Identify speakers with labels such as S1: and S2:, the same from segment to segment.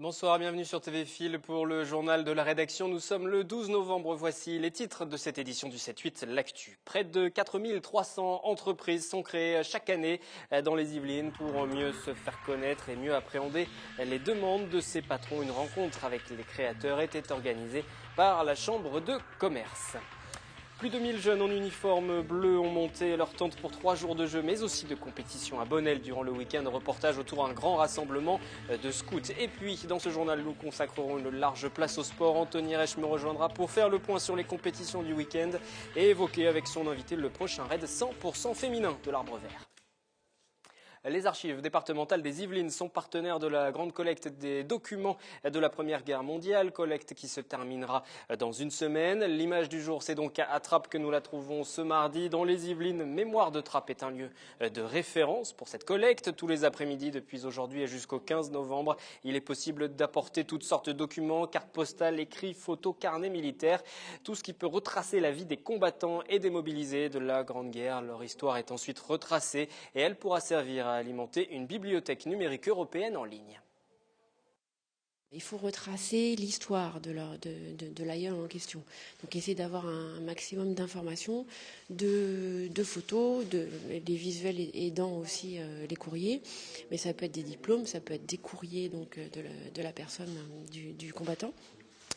S1: Bonsoir, bienvenue sur TV Fil pour le journal de la rédaction. Nous sommes le 12 novembre. Voici les titres de cette édition du 7-8, l'actu. Près de 4300 entreprises sont créées chaque année dans les Yvelines pour mieux se faire connaître et mieux appréhender les demandes de ses patrons. Une rencontre avec les créateurs était organisée par la Chambre de commerce. Plus de 1000 jeunes en uniforme bleu ont monté leur tente pour 3 jours de jeu, mais aussi de compétition à Bonnel durant le week-end. Reportage autour d'un grand rassemblement de scouts. Et puis, dans ce journal, nous consacrerons une large place au sport. Anthony Reich me rejoindra pour faire le point sur les compétitions du week-end et évoquer avec son invité le prochain raid 100% féminin de l'Arbre Vert. Les archives départementales des Yvelines sont partenaires de la grande collecte des documents de la Première Guerre mondiale, collecte qui se terminera dans une semaine. L'image du jour, c'est donc à Trappes que nous la trouvons ce mardi. Dans les Yvelines, Mémoire de Trappes est un lieu de référence pour cette collecte. Tous les après-midi, depuis aujourd'hui et jusqu'au 15 novembre, il est possible d'apporter toutes sortes de documents, cartes postales, écrits, photos, carnets militaires, tout ce qui peut retracer la vie des combattants et des mobilisés de la Grande Guerre. Leur histoire est ensuite retracée et elle pourra servir à alimenter une bibliothèque numérique européenne en ligne.
S2: Il faut retracer l'histoire de l'aïeul en question. Donc essayer d'avoir un maximum d'informations, de photos, des visuels aidant aussi les courriers. Mais ça peut être des diplômes, ça peut être des courriers donc, de la personne, du combattant.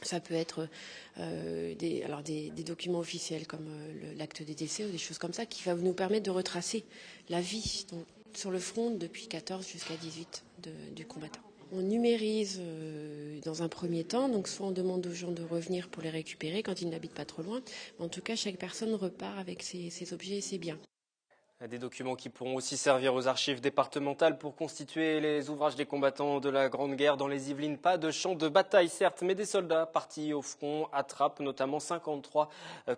S2: Ça peut être des documents officiels comme l'acte des décès ou des choses comme ça qui va nous permettre de retracer la vie donc, sur le front depuis 14 jusqu'à 18 du combattant. On numérise dans un premier temps, donc soit on demande aux gens de revenir pour les récupérer quand ils n'habitent pas trop loin. Mais en tout cas, chaque personne repart avec ses objets et ses biens.
S1: Des documents qui pourront aussi servir aux archives départementales pour constituer les ouvrages des combattants de la Grande Guerre dans les Yvelines. Pas de champ de bataille, certes, mais des soldats partis au front à Trappes, notamment 53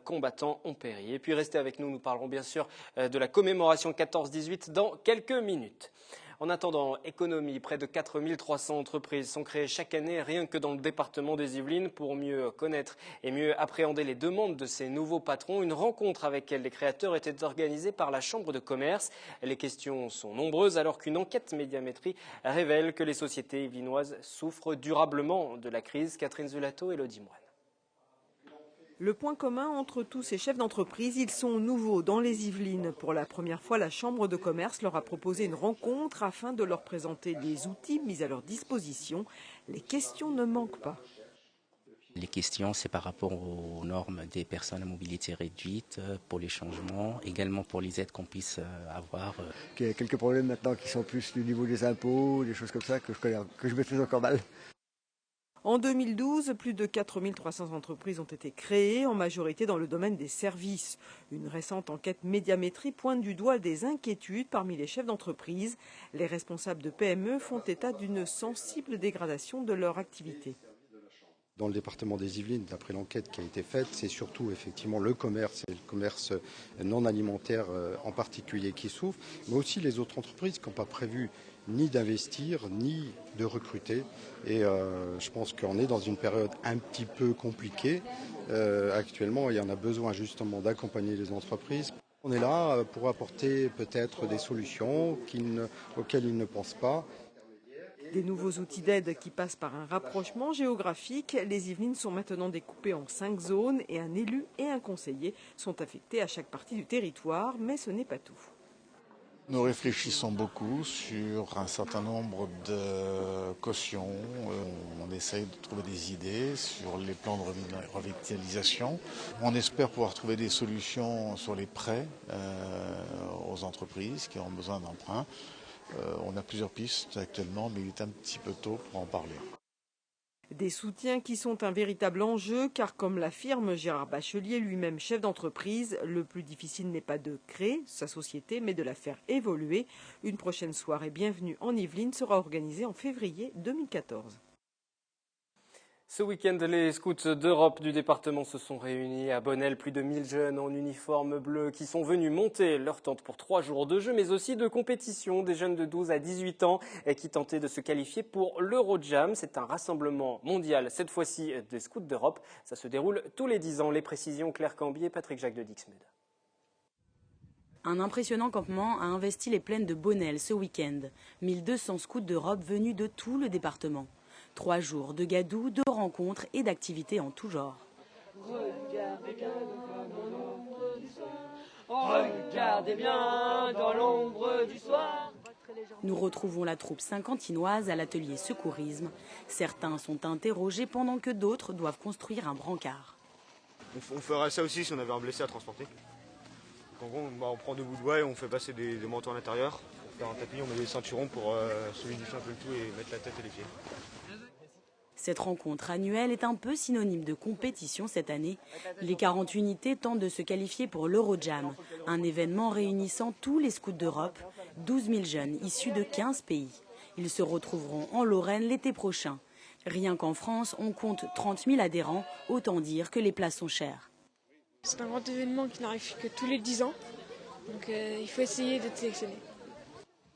S1: combattants ont péri. Et puis restez avec nous, nous parlerons bien sûr de la commémoration 14-18 dans quelques minutes. En attendant, économie, près de 4300 entreprises sont créées chaque année rien que dans le département des Yvelines pour mieux connaître et mieux appréhender les demandes de ces nouveaux patrons. Une rencontre avec les créateurs était organisée par la Chambre de commerce. Les questions sont nombreuses alors qu'une enquête Médiamétrie révèle que les sociétés yvelinoises souffrent durablement de la crise. Catherine Zulato et Elodie Moine.
S3: Le point commun entre tous ces chefs d'entreprise, ils sont nouveaux dans les Yvelines. Pour la première fois, la Chambre de commerce leur a proposé une rencontre afin de leur présenter des outils mis à leur disposition. Les questions ne manquent pas.
S4: Les questions, c'est par rapport aux normes des personnes à mobilité réduite, pour les changements, également pour les aides qu'on puisse avoir.
S5: Il y a quelques problèmes maintenant qui sont plus du niveau des impôts, des choses comme ça que je maîtrise encore mal.
S3: En 2012, plus de 4300 entreprises ont été créées, en majorité dans le domaine des services. Une récente enquête Médiamétrie pointe du doigt des inquiétudes parmi les chefs d'entreprise. Les responsables de PME font état d'une sensible dégradation de leur activité.
S6: Dans le département des Yvelines, d'après l'enquête qui a été faite, c'est surtout effectivement le commerce et le commerce non alimentaire en particulier qui souffrent, mais aussi les autres entreprises qui n'ont pas prévu ni d'investir, ni de recruter. Et je pense qu'on est dans une période un petit peu compliquée actuellement. Il y en a besoin justement d'accompagner les entreprises. On est là pour apporter peut-être des solutions auxquelles ils ne pensent pas.
S3: Des nouveaux outils d'aide qui passent par un rapprochement géographique. Les Yvelines sont maintenant découpées en 5 zones et un élu et un conseiller sont affectés à chaque partie du territoire, mais ce n'est pas tout.
S7: Nous réfléchissons beaucoup sur un certain nombre de cautions. On essaye de trouver des idées sur les plans de revitalisation. On espère pouvoir trouver des solutions sur les prêts aux entreprises qui ont besoin d'emprunts. On a plusieurs pistes actuellement, mais il est un petit peu tôt pour en parler.
S3: Des soutiens qui sont un véritable enjeu, car comme l'affirme Gérard Bachelier, lui-même chef d'entreprise, le plus difficile n'est pas de créer sa société, mais de la faire évoluer. Une prochaine soirée Bienvenue en Yvelines sera organisée en février 2014.
S1: Ce week-end, les scouts d'Europe du département se sont réunis à Bonnel. Plus de 1000 jeunes en uniforme bleu qui sont venus monter leur tente pour 3 jours de jeu, mais aussi de compétition. Des jeunes de 12 à 18 ans qui tentaient de se qualifier pour l'Eurojam. C'est un rassemblement mondial, cette fois-ci des scouts d'Europe. Ça se déroule tous les 10 ans. Les précisions, Claire Cambier et Patrick Jacques de Dixmude.
S8: Un impressionnant campement a investi les plaines de Bonnel ce week-end. 1200 scouts d'Europe venus de tout le département. 3 jours de gadou, de rencontres et d'activités en tout genre.
S9: Regardez bien dans l'ombre du soir.
S8: Nous retrouvons la troupe saint-quentinoise à l'atelier secourisme. Certains sont interrogés pendant que d'autres doivent construire un brancard.
S10: On ferait ça aussi si on avait un blessé à transporter. En gros, on prend 2 bouts de bois et on fait passer des manteaux à l'intérieur. Pour faire un tapis, on met des ceinturons pour solidifier un peu le tout et mettre la tête et les pieds.
S8: Cette rencontre annuelle est un peu synonyme de compétition cette année. Les 40 unités tentent de se qualifier pour l'Eurojam, un événement réunissant tous les scouts d'Europe, 12 000 jeunes issus de 15 pays. Ils se retrouveront en Lorraine l'été prochain. Rien qu'en France, on compte 30 000 adhérents, autant dire que les places sont chères.
S11: C'est un grand événement qui n'arrive que tous les 10 ans, donc il faut essayer d'être sélectionné.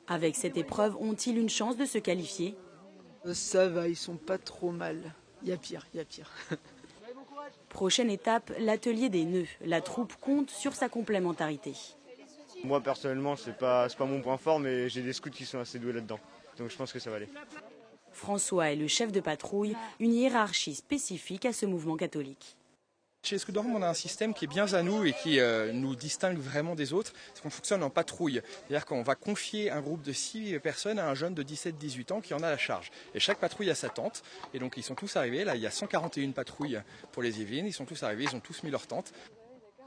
S8: Avec cette épreuve, ont-ils une chance de se qualifier ?
S12: Ça va, ils sont pas trop mal. Il y a pire, il y a pire.
S8: Prochaine étape, l'atelier des nœuds. La troupe compte sur sa complémentarité.
S10: Moi personnellement, c'est pas mon point fort, mais j'ai des scouts qui sont assez doués là-dedans. Donc je pense que ça va aller.
S8: François est le chef de patrouille, une hiérarchie spécifique à ce mouvement catholique.
S13: Chez les Scouts d'Europe, on a un système qui est bien à nous et qui nous distingue vraiment des autres. C'est qu'on fonctionne en patrouille. C'est-à-dire qu'on va confier un groupe de 6 personnes à un jeune de 17-18 ans qui en a la charge. Et chaque patrouille a sa tente. Et donc ils sont tous arrivés. Là, il y a 141 patrouilles pour les Yvelines. Ils sont tous arrivés, ils ont tous mis leur tente.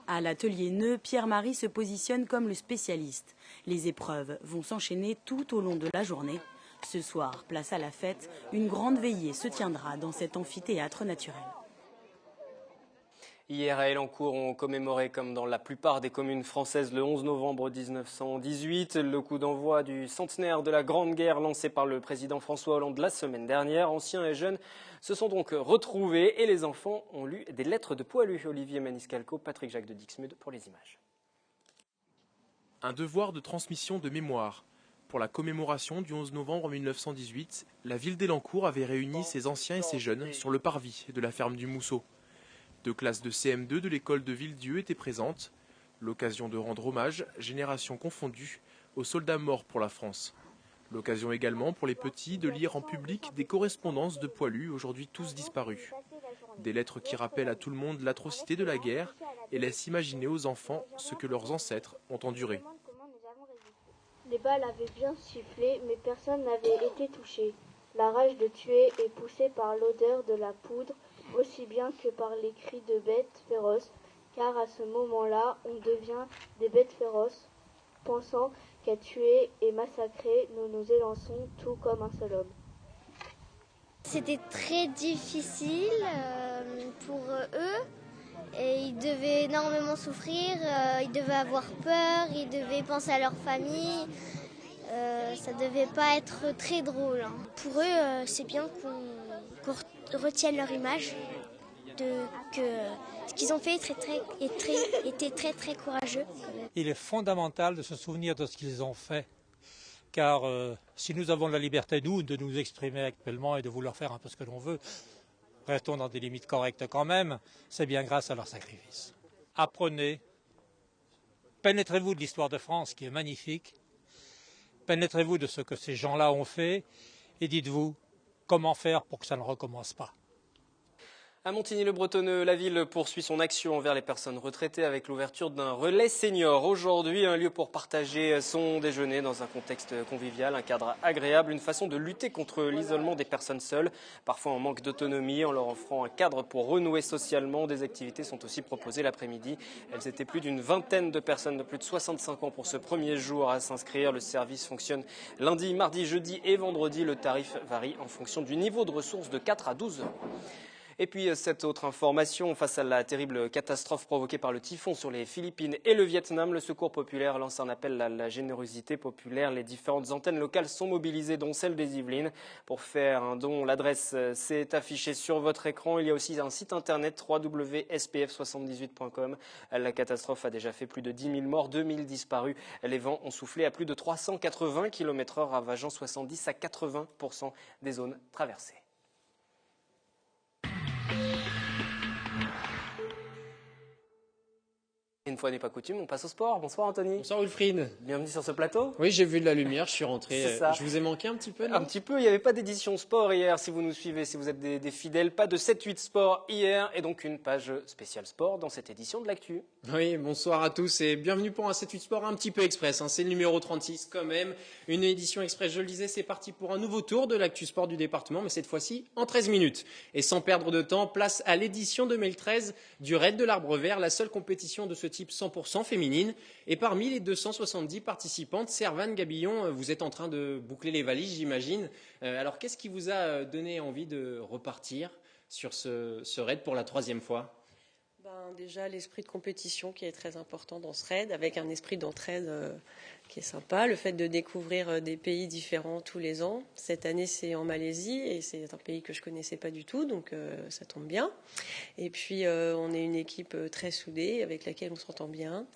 S8: À l'atelier Nœud, Pierre-Marie se positionne comme le spécialiste. Les épreuves vont s'enchaîner tout au long de la journée. Ce soir, place à la fête, une grande veillée se tiendra dans cet amphithéâtre naturel.
S1: Hier à Elancourt, on commémorait comme dans la plupart des communes françaises le 11 novembre 1918, le coup d'envoi du centenaire de la Grande Guerre lancé par le président François Hollande la semaine dernière. Anciens et jeunes se sont donc retrouvés et les enfants ont lu des lettres de poilus. Olivier Maniscalco, Patrick Jacques de Dixmude pour les images.
S14: Un devoir de transmission de mémoire. Pour la commémoration du 11 novembre 1918, la ville d'Elancourt avait réuni ses anciens et ses jeunes sur le parvis de la ferme du Mousseau. 2 classes de CM2 de l'école de Villedieu étaient présentes. L'occasion de rendre hommage, génération confondue, aux soldats morts pour la France. L'occasion également pour les petits de lire en public des correspondances de poilus aujourd'hui tous disparus. Des lettres qui rappellent à tout le monde l'atrocité de la guerre et laissent imaginer aux enfants ce que leurs ancêtres ont enduré.
S15: Les balles avaient bien sifflé, mais personne n'avait été touché. La rage de tuer est poussée par l'odeur de la poudre, aussi bien que par les cris de bêtes féroces, car à ce moment-là, on devient des bêtes féroces, pensant qu'à tuer et massacrer, nous nous élançons tout comme un seul homme.
S16: C'était très difficile pour eux, et ils devaient énormément souffrir, ils devaient avoir peur, ils devaient penser à leur famille. Ça devait pas être très drôle. Pour eux, c'est bien qu'on retienne leur image, que ce qu'ils ont fait était très courageux.
S17: Il est fondamental de se souvenir de ce qu'ils ont fait, car si nous avons la liberté, nous, de nous exprimer actuellement et de vouloir faire un peu ce que l'on veut, restons dans des limites correctes quand même, c'est bien grâce à leur sacrifice. Apprenez, pénétrez-vous de l'histoire de France qui est magnifique, pénétrez-vous de ce que ces gens-là ont fait et dites-vous comment faire pour que ça ne recommence pas.
S1: À Montigny-le-Bretonneux, la ville poursuit son action envers les personnes retraitées avec l'ouverture d'un relais senior. Aujourd'hui, un lieu pour partager son déjeuner dans un contexte convivial, un cadre agréable, une façon de lutter contre l'isolement des personnes seules, parfois en manque d'autonomie, en leur offrant un cadre pour renouer socialement. Des activités sont aussi proposées l'après-midi. Elles étaient plus d'une vingtaine de personnes de plus de 65 ans pour ce premier jour à s'inscrire. Le service fonctionne lundi, mardi, jeudi et vendredi. Le tarif varie en fonction du niveau de ressources de 4 à 12 euros. Et puis cette autre information, face à la terrible catastrophe provoquée par le typhon sur les Philippines et le Vietnam, le Secours populaire lance un appel à la générosité populaire. Les différentes antennes locales sont mobilisées, dont celle des Yvelines. Pour faire un don, l'adresse s'est affichée sur votre écran. Il y a aussi un site internet www.spf78.com. La catastrophe a déjà fait plus de 10 000 morts, 2 000 disparus. Les vents ont soufflé à plus de 380 km/h, ravageant 70 à 80% des zones traversées. Une fois n'est pas coutume, on passe au sport. Bonsoir Anthony.
S18: Bonsoir Wilfried.
S1: Bienvenue sur ce plateau.
S18: Oui, j'ai vu de la lumière, je suis rentré.
S1: C'est ça.
S18: Je vous ai manqué un petit peu, non?
S1: Un petit peu, il n'y avait pas d'édition sport hier, si vous nous suivez, si vous êtes des fidèles. Pas de 7-8 sport hier, et donc une page spéciale sport dans cette édition de l'Actu.
S18: Oui, bonsoir à tous et bienvenue pour un 7-8 sport un petit peu express. C'est le numéro 36 quand même. Une édition express, je le disais, c'est parti pour un nouveau tour de l'Actu sport du département, mais cette fois-ci en 13 minutes. Et sans perdre de temps, place à l'édition 2013 du Raid de l'Arbre Vert, la seule compétition de ce type 100% féminine. Et parmi les 270 participantes, Servane Gabillon, vous êtes en train de boucler les valises, j'imagine. Alors, qu'est-ce qui vous a donné envie de repartir sur ce raid pour la 3e fois?
S19: Déjà, l'esprit de compétition qui est très important dans ce raid, avec un esprit d'entraide qui est sympa. Le fait de découvrir des pays différents tous les ans. Cette année, c'est en Malaisie et c'est un pays que je ne connaissais pas du tout, donc ça tombe bien. Et puis, on est une équipe très soudée avec laquelle on s'entend bien.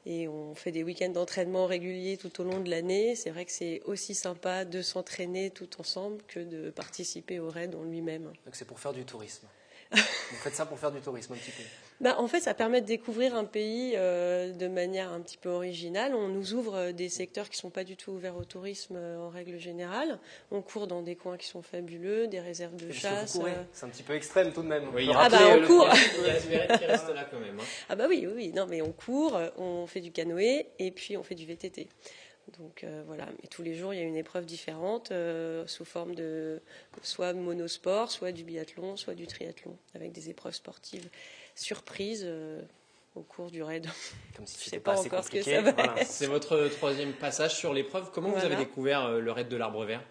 S19: Et on fait des week-ends d'entraînement réguliers tout au long de l'année. C'est vrai que c'est aussi sympa de s'entraîner tout ensemble que de participer au raid en lui-même.
S1: Donc c'est pour faire du tourisme. Vous faites ça pour faire du tourisme un petit peu?
S19: En fait, ça permet de découvrir un pays de manière un petit peu originale. On nous ouvre des secteurs qui ne sont pas du tout ouverts au tourisme en règle générale. On court dans des coins qui sont fabuleux, des réserves de chasse.
S1: C'est un petit peu extrême tout de même.
S18: Oui,
S19: on court.
S18: Il y a la supérette qui reste là quand même.
S19: Oui. Non, mais on court, on fait du canoë et puis on fait du VTT. Donc voilà, et tous les jours il y a une épreuve différente sous forme de soit monosport, soit du biathlon, soit du triathlon, avec des épreuves sportives surprises au cours du raid.
S1: Comme si
S19: je ne sais pas encore ce que ça va être.
S18: C'est votre 3e passage sur l'épreuve. Comment vous avez découvert le raid de l'Arbre Vert?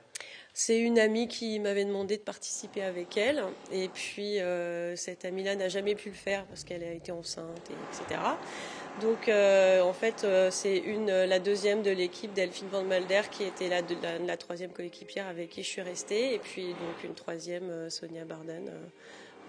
S19: C'est une amie qui m'avait demandé de participer avec elle. Et puis, cette amie-là n'a jamais pu le faire parce qu'elle a été enceinte, etc. Donc, en fait, c'est la 2e de l'équipe, Delphine Van Malder, qui était la 3e coéquipière avec qui je suis restée. Et puis, donc, une 3e, Sonia Barden.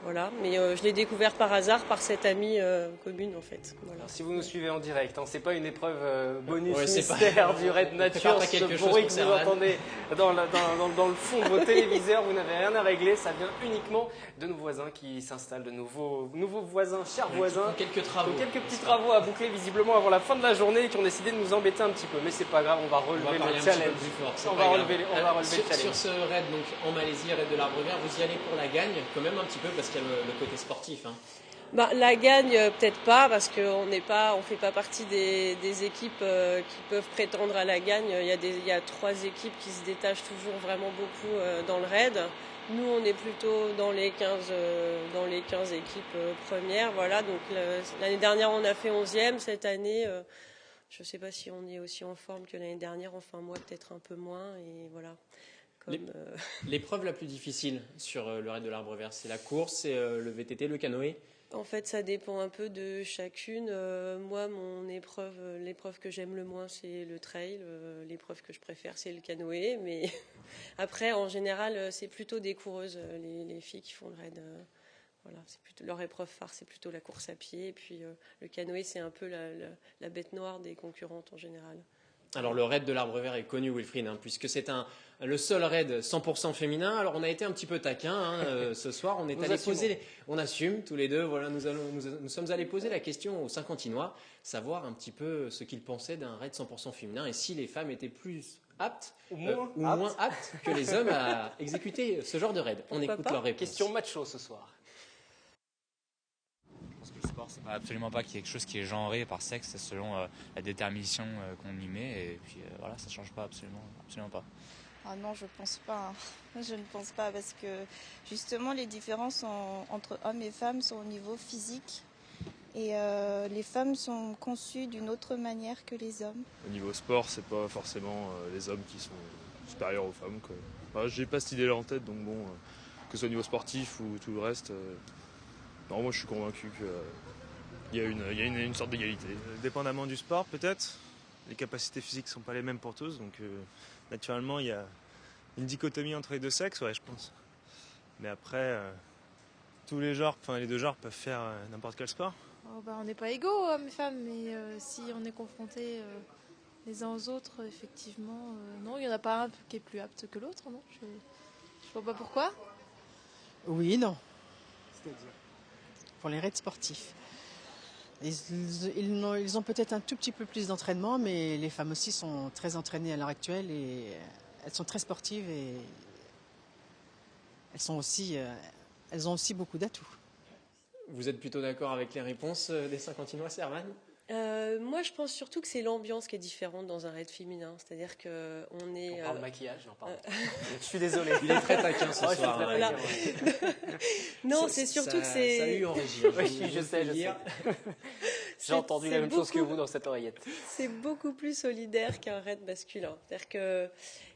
S19: Voilà, mais je l'ai découvert par hasard par cette amie commune en fait. Voilà.
S1: Si vous nous suivez en direct, c'est pas une épreuve bonus mystère du raid nature, ce bruit que vous entendez dans le fond de vos téléviseurs, vous n'avez rien à régler, ça vient uniquement de nos voisins qui s'installent, de nouveaux voisins, chers voisins,
S18: quelques
S1: petits travaux à boucler visiblement avant la fin de la journée et qui ont décidé de nous embêter un petit peu, mais c'est pas grave, on va relever le challenge. On va relever le challenge.
S18: Sur ce raid donc en Malaisie, raid de l'Arbre Vert, vous y allez pour la gagne quand même un petit peu parce qu'il y a le côté sportif.
S19: La gagne, peut-être pas, parce qu'on fait pas partie des équipes qui peuvent prétendre à la gagne. Il y a 3 équipes qui se détachent toujours vraiment beaucoup dans le raid. Nous, on est plutôt dans les 15 équipes premières. Voilà. Donc l'année dernière, on a fait 11e. Cette année, je ne sais pas si on est aussi en forme que l'année dernière. Enfin, moi, peut-être un peu moins. Et voilà.
S18: L'épreuve la plus difficile sur le raid de l'Arbre Vert, c'est la course, c'est le VTT, le canoë?
S19: En fait, ça dépend un peu de chacune. Moi, l'épreuve que j'aime le moins, c'est le trail. L'épreuve que je préfère, c'est le canoë. Mais après, en général, c'est plutôt des coureuses, les filles qui font le raid. Voilà, leur épreuve phare, c'est plutôt la course à pied. Et puis le canoë, c'est un peu la bête noire des concurrentes en général.
S18: Alors le raid de l'Arbre Vert est connu, Wilfried, puisque c'est le seul raid 100% féminin. Alors on a été un petit peu taquin ce soir. On assume tous les deux. Voilà, nous sommes allés poser la question aux Saint-Quentinois, savoir un petit peu ce qu'ils pensaient d'un raid 100% féminin et si les femmes étaient plus aptes ou moins aptes que les hommes à exécuter ce genre de raid. On écoute leur réponse.
S1: Question macho ce soir.
S20: Le sport, c'est absolument pas quelque chose qui est genré par sexe, c'est selon la détermination qu'on y met, et puis voilà, ça change pas absolument pas.
S21: Ah non, je pense pas. Je ne pense pas parce que justement les différences entre hommes et femmes sont au niveau physique et les femmes sont conçues d'une autre manière que les hommes.
S22: Au niveau sport, c'est pas forcément les hommes qui sont supérieurs aux femmes, quoi. Enfin, j'ai pas cette idée-là en tête, donc bon, que ce soit au niveau sportif ou tout le reste. Non, moi je suis convaincu qu'il y a une sorte d'égalité.
S10: Dépendamment du sport peut-être, les capacités physiques ne sont pas les mêmes pour tous, donc naturellement il y a une dichotomie entre les deux sexes, ouais, je pense. Mais après, les deux genres peuvent faire n'importe quel sport.
S11: On n'est pas égaux hommes et femmes, mais si on est confrontés les uns aux autres, effectivement, non, il n'y en a pas un qui est plus apte que l'autre, non, je vois pas pourquoi.
S12: Oui, non. C'est-à-dire pour les raids sportifs.
S2: Ils ont peut-être un tout petit peu plus d'entraînement, mais les femmes aussi sont très entraînées à l'heure actuelle et elles sont très sportives et elles ont aussi beaucoup d'atouts.
S18: Vous êtes plutôt d'accord avec les réponses des Saint-Quentinois, Servan?
S19: Moi, je pense surtout que c'est l'ambiance qui est différente dans un raid féminin. C'est-à-dire qu'on est...
S1: On parle maquillage, non, pardon. Je suis désolé.
S18: Il est très taquin ce soir.
S19: Voilà. Non, c'est surtout que c'est...
S18: Ça a eu en régie.
S1: Oui, je sais. J'ai entendu la même chose que vous dans cette oreillette.
S19: C'est beaucoup plus solidaire qu'un raid masculin. C'est-à-dire qu'il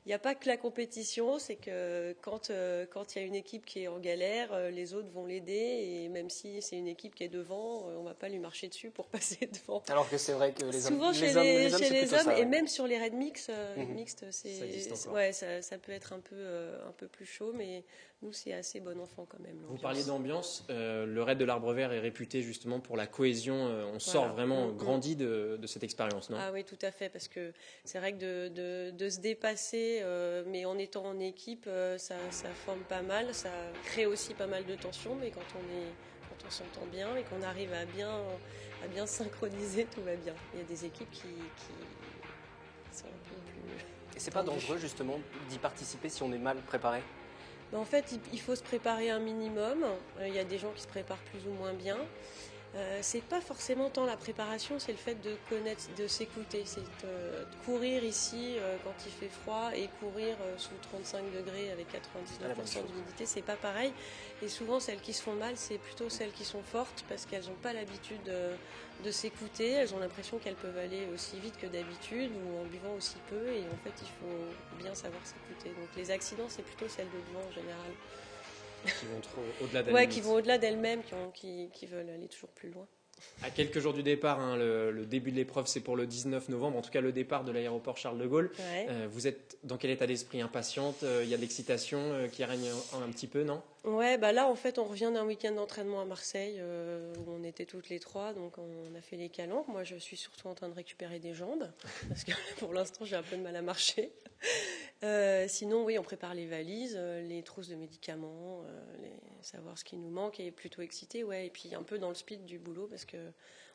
S19: n'y a pas que la compétition, c'est que quand il y a une équipe qui est en galère, les autres vont l'aider. Et même si c'est une équipe qui est devant, on ne va pas lui marcher dessus pour passer devant.
S1: Alors que c'est vrai que les hommes,
S19: souvent chez les hommes, et même sur les raids mixtes, ça peut être un peu plus chaud, mais nous, c'est assez bon enfant quand même.
S18: Vous parliez d'ambiance. Le raid de l'Arbre Vert est réputé justement pour la cohésion. On sort vraiment grandi de cette expérience, non?
S19: Ah oui, tout à fait, parce que c'est vrai que de se dépasser, mais en étant en équipe, ça forme pas mal, ça crée aussi pas mal de tensions, mais quand on s'entend bien et qu'on arrive à bien synchroniser, tout va bien. Il y a des équipes qui sont un peu plus...
S1: Et c'est pas dangereux justement d'y participer si on est mal préparé?
S19: En fait, il faut se préparer un minimum. Il y a des gens qui se préparent plus ou moins bien. C'est pas forcément tant la préparation, c'est le fait de connaître, de s'écouter. C'est de courir ici quand il fait froid et courir sous 35 degrés avec 99% d'humidité, c'est pas pareil. Et souvent, celles qui se font mal, c'est plutôt celles qui sont fortes parce qu'elles n'ont pas l'habitude de s'écouter. Elles ont l'impression qu'elles peuvent aller aussi vite que d'habitude ou en buvant aussi peu. Et en fait, il faut bien savoir s'écouter. Donc les accidents, c'est plutôt celles de devant en général.
S18: Qui vont trop au-delà d'elles-mêmes.
S19: Ouais, qui vont au-delà d'elles-mêmes, qui veulent aller toujours plus loin.
S18: À quelques jours du départ, le début de l'épreuve, c'est pour le 19 novembre, en tout cas le départ de l'aéroport Charles de Gaulle.
S19: Ouais.
S18: Vous êtes dans quel état d'esprit? Impatiente? Il y a de l'excitation qui règne un petit peu, non?
S19: Ouais, là en fait on revient d'un week-end d'entraînement à Marseille où on était toutes les trois, donc on a fait les calanques. Moi je suis surtout en train de récupérer des jambes parce que pour l'instant j'ai un peu de mal à marcher. Sinon oui, on prépare les valises, les trousses de médicaments, savoir ce qui nous manque et plutôt excité, ouais. Et puis un peu dans le speed du boulot parce que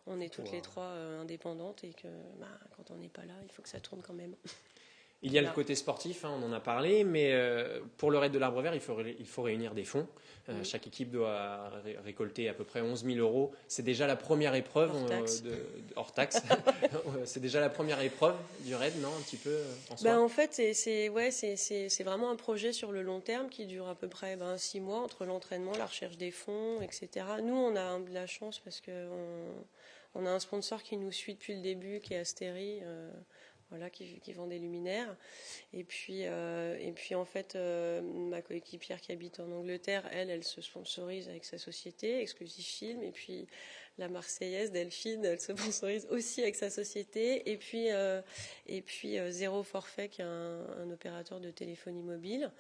S19: on est toutes les trois indépendantes et que quand on n'est pas là, il faut que ça tourne quand même.
S18: Il y a le côté sportif, on en a parlé, mais pour le raid de l'Arbre Vert, il faut réunir des fonds. Chaque équipe doit récolter à peu près 11 000 €. C'est déjà la première épreuve hors taxe. C'est déjà la première épreuve du raid, non, un petit peu en soi.
S19: En fait, c'est vraiment un projet sur le long terme qui dure à peu près 6 mois entre l'entraînement, la recherche des fonds, etc. Nous, on a de la chance parce qu'on a un sponsor qui nous suit depuis le début, qui est Astéry. Qui vend des luminaires. Et puis en fait, ma coéquipière qui habite en Angleterre, elle se sponsorise avec sa société, Exclusive Film. Et puis la Marseillaise, Delphine, elle se sponsorise aussi avec sa société. Et puis Zéro Forfait, qui est un opérateur de téléphonie mobile.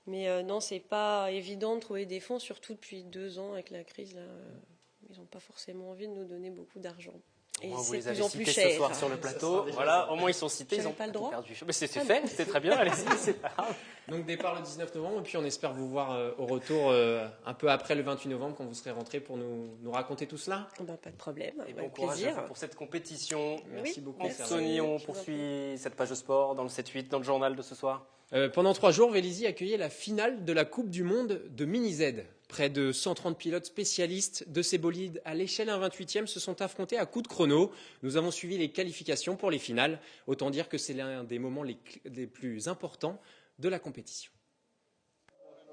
S19: Mais non, c'est pas évident de trouver des fonds, surtout depuis 2 ans avec la crise. Là, ils n'ont pas forcément envie de nous donner beaucoup d'argent.
S1: Et vous les avez cités ce soir sur le plateau. Voilà, au moins ils sont cités. Ils n'ont
S19: pas le droit.
S1: Mais c'est fait, c'est très bien. Allez-y, c'est pas grave.
S18: Donc départ le 19 novembre, et puis on espère vous voir au retour un peu après le 28 novembre quand vous serez rentrés pour nous raconter tout cela.
S19: Pas de problème.
S1: Et bon courage pour cette compétition.
S18: Merci beaucoup.
S1: Sony, on poursuit cette page de sport dans le 7-8, dans le journal de ce soir.
S18: Pendant 3 jours, Vélizy accueillait la finale de la Coupe du Monde de Mini-Z. Près de 130 pilotes spécialistes de ces bolides à l'échelle 1/28e se sont affrontés à coups de chrono. Nous avons suivi les qualifications pour les finales. Autant dire que c'est l'un des moments les plus importants de la compétition.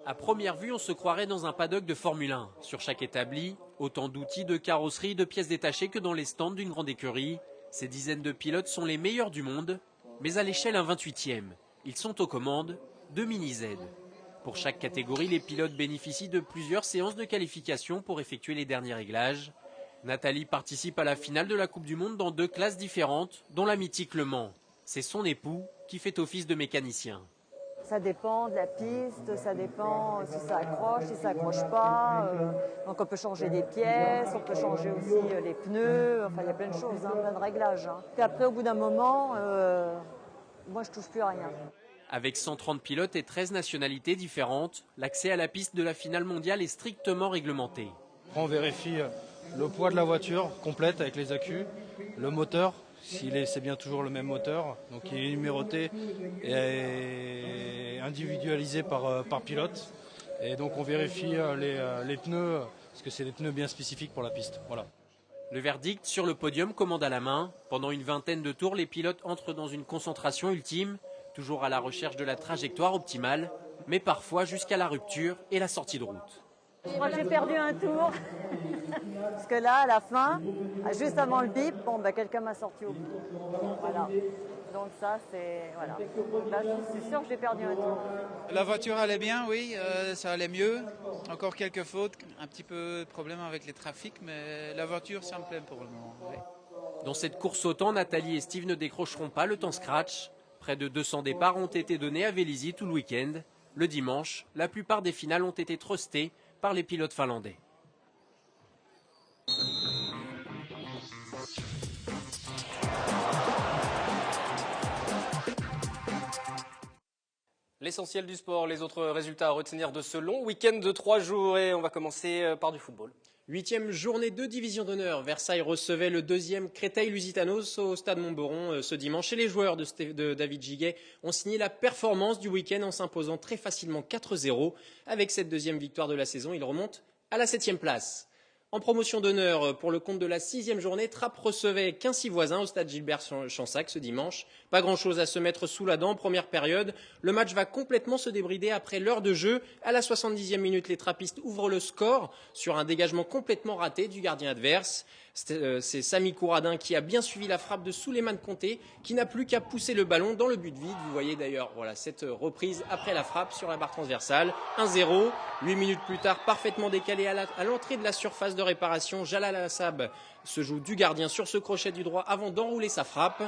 S4: À première vue, on se croirait dans un paddock de Formule 1. Sur chaque établi, autant d'outils, de carrosseries, de pièces détachées que dans les stands d'une grande écurie. Ces dizaines de pilotes sont les meilleurs du monde, mais à l'échelle 1/28e. Ils sont aux commandes de Mini-Z. Pour chaque catégorie, les pilotes bénéficient de plusieurs séances de qualification pour effectuer les derniers réglages. Nathalie participe à la finale de la Coupe du Monde dans 2 classes différentes, dont la mythique Le Mans. C'est son époux qui fait office de mécanicien.
S23: Ça dépend de la piste, ça dépend si ça accroche, si ça accroche pas. Donc on peut changer des pièces, on peut changer aussi les pneus. Enfin, il y a plein de choses, plein de réglages. Puis après, au bout d'un moment, moi je touche plus à rien.
S4: Avec 130 pilotes et 13 nationalités différentes, l'accès à la piste de la finale mondiale est strictement réglementé.
S24: On vérifie
S5: le poids de la voiture complète avec les accus, le moteur, c'est bien toujours le même moteur, donc il est numéroté et individualisé par pilote. Et donc on vérifie les pneus, parce que c'est des pneus bien spécifiques pour la piste. Voilà.
S4: Le verdict sur le podium commande à la main. Pendant une vingtaine de tours, les pilotes entrent dans une concentration ultime, toujours à la recherche de la trajectoire optimale, mais parfois jusqu'à la rupture et la sortie de route.
S23: Je crois que j'ai perdu un tour, parce que là, à la fin, juste avant le bip, quelqu'un m'a sorti au bip. Voilà. Donc ça, c'est... Voilà. Là, c'est sûr que j'ai perdu un tour.
S6: La voiture allait bien, oui, ça allait mieux. Encore quelques fautes, un petit peu de problème avec les trafics, mais la voiture, ça me plaît pour le moment. Oui.
S4: Dans cette course au temps, Nathalie et Steve ne décrocheront pas le temps scratch. Près de 200 départs ont été donnés à Vélizy tout le week-end. Le dimanche, la plupart des finales ont été trustées par les pilotes finlandais.
S1: L'essentiel du sport, les autres résultats à retenir de ce long week-end de 3 jours. Et on va commencer par du football.
S18: 8e journée de division d'honneur. Versailles recevait le 2e Créteil-Lusitanos au stade Montberon ce dimanche. Et les joueurs de David Giguet ont signé la performance du week-end en s'imposant très facilement 4-0. Avec cette 2e victoire de la saison, ils remontent à la 7e place. En promotion d'honneur, pour le compte de la 6e journée, Trappes recevait Quincy-Voisin au stade Gilbert-Chansac ce dimanche. Pas grand-chose à se mettre sous la dent en première période. Le match va complètement se débrider après l'heure de jeu. À la 70e minute, les trappistes ouvrent le score sur un dégagement complètement raté du gardien adverse. C'est Samy Kouradin qui a bien suivi la frappe de Souleymane Conté, qui n'a plus qu'à pousser le ballon dans le but vide. Vous voyez d'ailleurs cette reprise après la frappe sur la barre transversale. 1-0. 8 minutes plus tard, parfaitement décalé à l'entrée de la surface de réparation, Jalal Assab se joue du gardien sur ce crochet du droit avant d'enrouler sa frappe.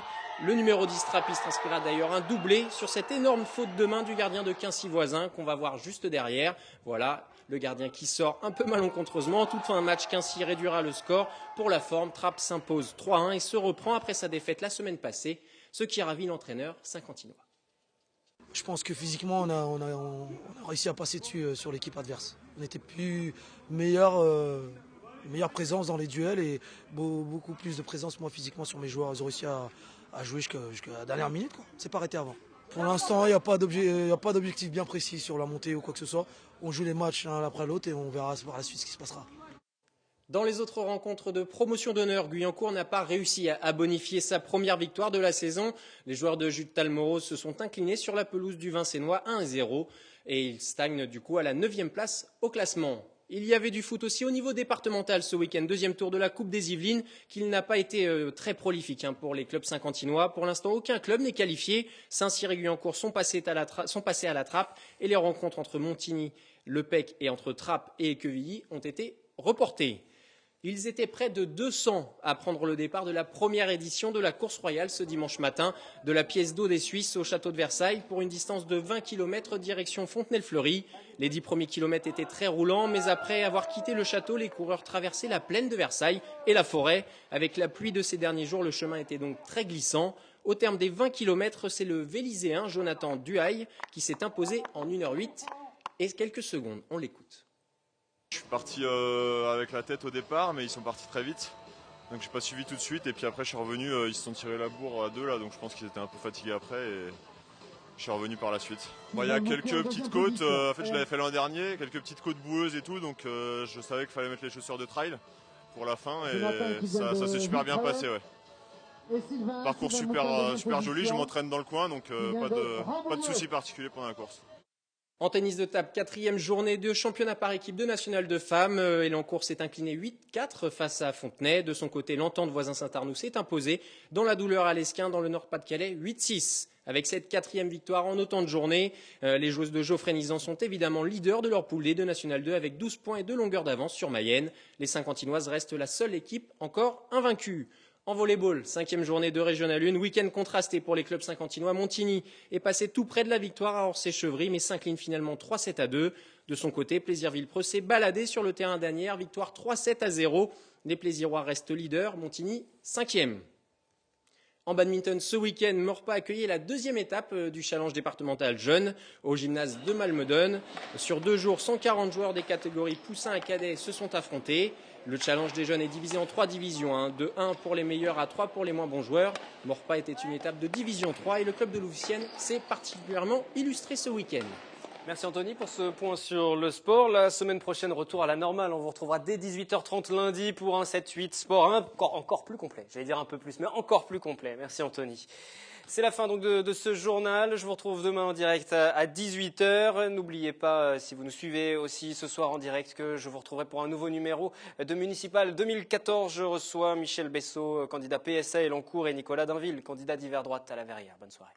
S18: Le numéro 10 trappiste inspira d'ailleurs un doublé sur cette énorme faute de main du gardien de Quincy-Voisin qu'on va voir juste derrière. Voilà, le gardien qui sort un peu malencontreusement. En toute fin de match, Quincy réduira le score. Pour la forme, Trappes s'impose 3-1 et se reprend après sa défaite la semaine passée, ce qui ravit l'entraîneur saint-quentinois.
S7: Je pense que physiquement, on a réussi à passer dessus sur l'équipe adverse. On était plus meilleure présence dans les duels et beaucoup plus de présence moi physiquement sur mes joueurs. Ils ont réussi à jouer jusqu'à la dernière minute. C'est pas arrêté avant. Pour l'instant, il n'y a pas d'objectif bien précis sur la montée ou quoi que ce soit. On joue les matchs l'un après l'autre et on verra par la suite ce qui se passera.
S18: Dans les autres rencontres de promotion d'honneur, Guyancourt n'a pas réussi à bonifier sa première victoire de la saison. Les joueurs de Jules Talmoros se sont inclinés sur la pelouse du Vincennois 1-0 et ils stagnent du coup à la 9e place au classement. Il y avait du foot aussi au niveau départemental ce week-end, 2e tour de la Coupe des Yvelines, qui n'a pas été très prolifique pour les clubs saint-quentinois. Pour l'instant, aucun club n'est qualifié. Saint-Cyr et Guyancourt sont passés à la trappe et les rencontres entre Montigny, Le Pec et entre Trappes et Équevilly ont été reportées. Ils étaient près de 200 à prendre le départ de la première édition de la course royale ce dimanche matin, de la pièce d'eau des Suisses au château de Versailles pour une distance de 20 km direction Fontenay-le-Fleury. Les 10 premiers kilomètres étaient très roulants, mais après avoir quitté le château, les coureurs traversaient la plaine de Versailles et la forêt. Avec la pluie de ces derniers jours, le chemin était donc très glissant. Au terme des 20 km, c'est le Véliséen Jonathan Duhail qui s'est imposé en 1h08 et quelques secondes. On l'écoute.
S24: Je suis parti avec la tête au départ, mais ils sont partis très vite. Donc j'ai pas suivi tout de suite. Et puis après, je suis revenu. Ils se sont tirés la bourre à 2 là, donc je pense qu'ils étaient un peu fatigués après. Et je suis revenu par la suite. Il y a quelques petites côtes. En fait, je l'avais fait l'an dernier, quelques petites côtes boueuses et tout. Donc je savais qu'il fallait mettre les chaussures de trail pour la fin. Et ça s'est super bien passé. Ouais. Parcours super joli. Je m'entraîne dans le coin, donc pas de soucis particuliers pendant la course.
S18: En tennis de table, 4e journée de championnat par équipe de nationale de femmes. Elancourt s'est incliné 8-4 face à Fontenay. De son côté, l'entente voisin Saint-Arnoux s'est imposée dans la douleur à l'Esquin, dans le Nord-Pas-de-Calais, 8-6. Avec cette 4e victoire en autant de journées, les joueuses de Geoffrey-Nizan sont évidemment leaders de leur poule D de National 2 avec 12 points et 2 longueurs d'avance sur Mayenne. Les Saint-Quentinoises restent la seule équipe encore invaincue. En volleyball, 5e journée de Régional 1, week-end contrasté pour les clubs saint-quentinois. Montigny est passé tout près de la victoire à Orsay-Chevry, mais s'incline finalement 3-7-2. De son côté, Plaisir-Villepreux s'est baladé sur le terrain d'Anières, victoire 3-7-0. Les Plaisirois restent leaders, Montigny 5e. En badminton, ce week-end, Maurepas accueillait la 2e étape du challenge départemental jeune au gymnase de Malmedon. Sur 2 jours, 140 joueurs des catégories poussins et cadets se sont affrontés. Le challenge des jeunes est divisé en 3 divisions, hein, de 1 pour les meilleurs à 3 pour les moins bons joueurs. Morpa était une étape de division 3 et le club de Louvciennes s'est particulièrement illustré ce week-end.
S1: Merci Anthony pour ce point sur le sport. La semaine prochaine, retour à la normale. On vous retrouvera dès 18h30 lundi pour un 7-8 sport encore plus complet. J'allais dire un peu plus, mais encore plus complet. Merci Anthony. C'est la fin donc de ce journal. Je vous retrouve demain en direct à 18h. N'oubliez pas, si vous nous suivez aussi ce soir en direct, que je vous retrouverai pour un nouveau numéro de Municipal 2014. Je reçois Michel Bessot, candidat PSA Elancourt, et Nicolas Dainville, candidat d'hiver droite à la Verrière. Bonne soirée.